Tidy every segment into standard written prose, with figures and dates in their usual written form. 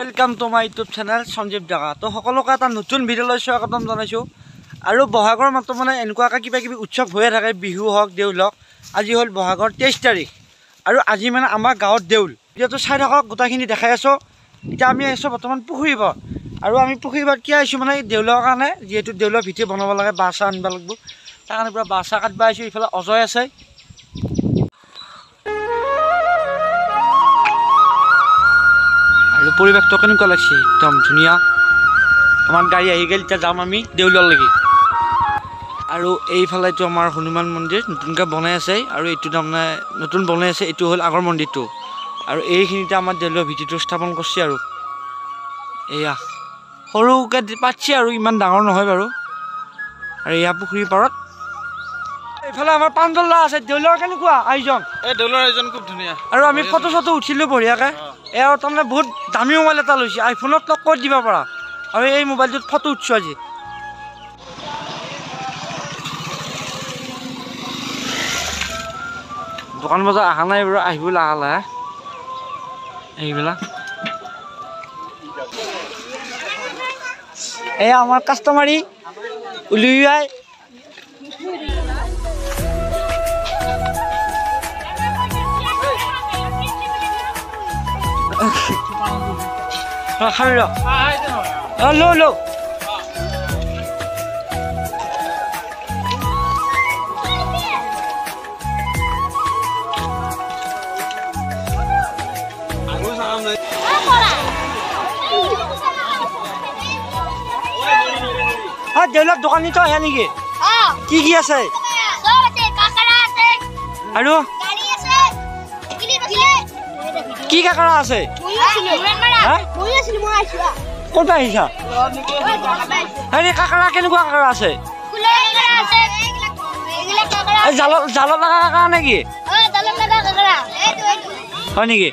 Welcome to my YouTube channel Sanjeev Daga. तो सकलोक एटा नतुन भिडिओলৈ स्वागतम जनाइছো। আৰু বহাগৰ মাত্ৰ মানে এনেকুৱাকৈ কিবা কিবি উৎসৱ হৈয়ে থাকে, বিহু হওক দেউল হওক। আজি হ'ল বহাগৰ 23 তাৰিখ আৰু আজি মানে আমাৰ গাঁৱত দেউল। যেহেতু চাই থাকক গোটাখিনি দেখাই আছো। এতিয়া আমি আছো বৰ্তমান পুখুৰীব আৰু আমি পুখুৰীবাত কি আইছো মানে দেউলৰ কাৰণে, যেহেতু দেউলৰ ভিতৰি বনাব লাগে, বাছা আনিব লাগিব, তাৰ কাৰণে পুৰা বাছা কাটবা আইছো। ইফালে অজয় আছে। আৰু পৰিৱেশটো কেনেকুৱা লাগছে? একদম ধুনীয়া। আমাৰ গাড়ী আহি গ'ল, এতিয়া যাম আমি দেউললৈকে। আৰু এইফালেতো আমাৰ হনুমান মন্দিৰ নতুনকৈ বনাই আছে আৰু এইটো তাৰমানে নতুন বনাই আছে। এইটো হ'ল আগৰ মন্দিৰটো আৰু এইখিনিতে আমাৰ দেউলৰ ভিত্তিটো স্থাপন কৰিছে। আৰু এয়া সৰুকৈ পাতছে আৰু ইমান ডাঙৰ নহয় বাৰু। আৰু এয়া পুখুৰীৰ পাৰত এইফালে আমাৰ পাণ্ডলা আছে। দেউলৰ কেনেকুৱা আয়োজন? এই দেউলৰ আয়োজন খুব ধুনীয়া আৰু আমি ফটো চটো উঠিলোঁ বঢ়িয়াকৈ। এয়া তাৰমানে বহুত দামী মোবাইল এটা লৈছে, আইফোনত লগ কৰি দিব পাৰা। আৰু এই মোবাইলটোত ফটো উঠছোঁ আজি। দোকান বজাৰ অহা নাই বাৰু, আহিব লাহে লাহে এইবিলাক। এয়া আমাৰ কাষ্টমাৰী উলিয়াই খাবি ৰ লো লো। দেউলৰ দোকানীতো আহে নেকি? কি কি আছে? আৰু কি কাকৰা আছে? ক'ত আহিছা? হেৰি কাকৰা কেনেকুৱা কাকৰা আছে? জালত লগা কাকৰা নেকি? হয় নেকি?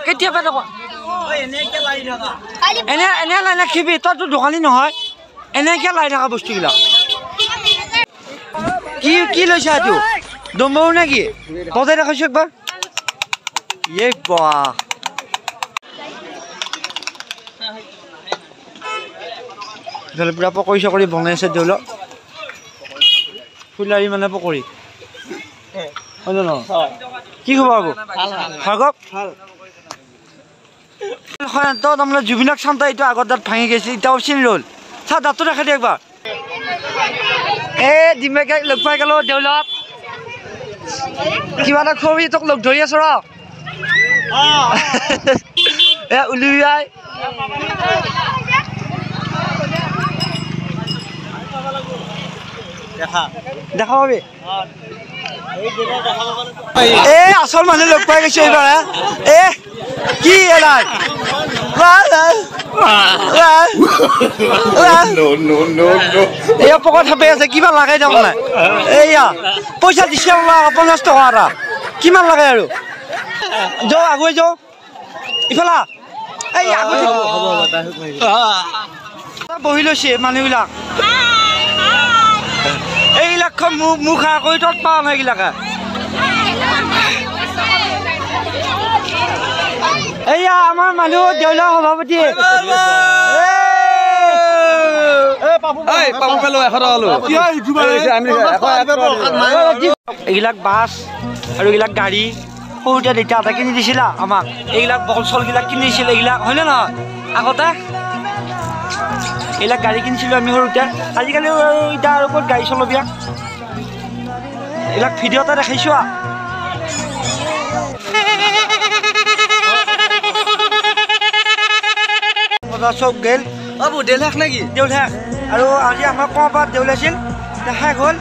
কেতিয়াবা এনে এনে লাই নাখিবি, তইতো দোকানী নহয়। এনেকৈ লাই থকা বস্তুবিলাক কি কি লৈছা? এইটো দম্বৰু নেকি? বজাই দেখাইছো একবাৰ। এই বাহ, পুৰা পকৰি চকৰি বনাই আছে দেউলক। ফুলাৰী মানে পকৰি হয় জানো? কি খবৰ আকৌ? ভাৰ্গৱ তো তাৰমানে জুবিনক চাওঁতে এইটো আগৰ দাঁত ভাঙি গৈছে, এতিয়াও চিনি ৰ'ল। চা দাঁতটো দেখাই দে একবাৰ। এই ডিমেকে লগ পাই গ'লো দেউলক। কিবা এটা খবি, তোক লগ ধৰি আছো ৰ। এ উলিয়াই দেখা পাবি। এ আচল মানুহ লগ পাই গৈছো এইবাৰ। এ কি এলাই এয়া পকত থাপে আছে, কিমান লাগাই যাম নাই? এয়া পইচা দিছে 50 টকা এটা, কিমান লাগে আৰু? যাওঁ আগুৱাই যাওঁ ইফালা। এই বহি লৈছে মানুহবিলাক। এইবিলাক মুখ খা কৰি তত পাওঁ ন এইবিলাকে। এয়া আমাৰ মানুহ দেউলৰ সভাপতি। এইবিলাক বাছ আৰু এইবিলাক গাড়ী সৰুতে দেউতা এটা কিনি দিছিলা আমাক। এইবিলাক বল চলবিলাক কিনি দিছিল এইবিলাক, হয়নে নহয়? আগতে এইবিলাক গাড়ী কিনিছিলোঁ আমি সৰুতে। আজিকালি আৰু এতিয়া আৰু ক'ত গাড়ী চলবিয়া। এইবিলাক ভিডিঅ'তে দেখাইছোঁ। চব গেল দেউল শেষ নেকি? দেউল শেষ। আৰু আজি আমাৰ কমাপাত দেউল আছিল, শেষ হ'ল।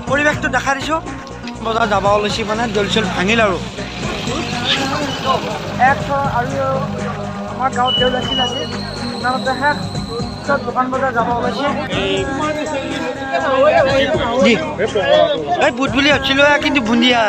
পৰিৱেশটো দেখাই দিছোঁ। বজাৰ যাব ওলাইছে মানে দেউল চেউল ভাঙিল আৰু আৰু আমাৰ গাঁৱত দেউল আছিল আজি শেষ। চব দোকান বজাৰ যাব ওলাইছে। এই বুট বুলি ভাবিছিলোঁ কিন্তু বুন্দিয়া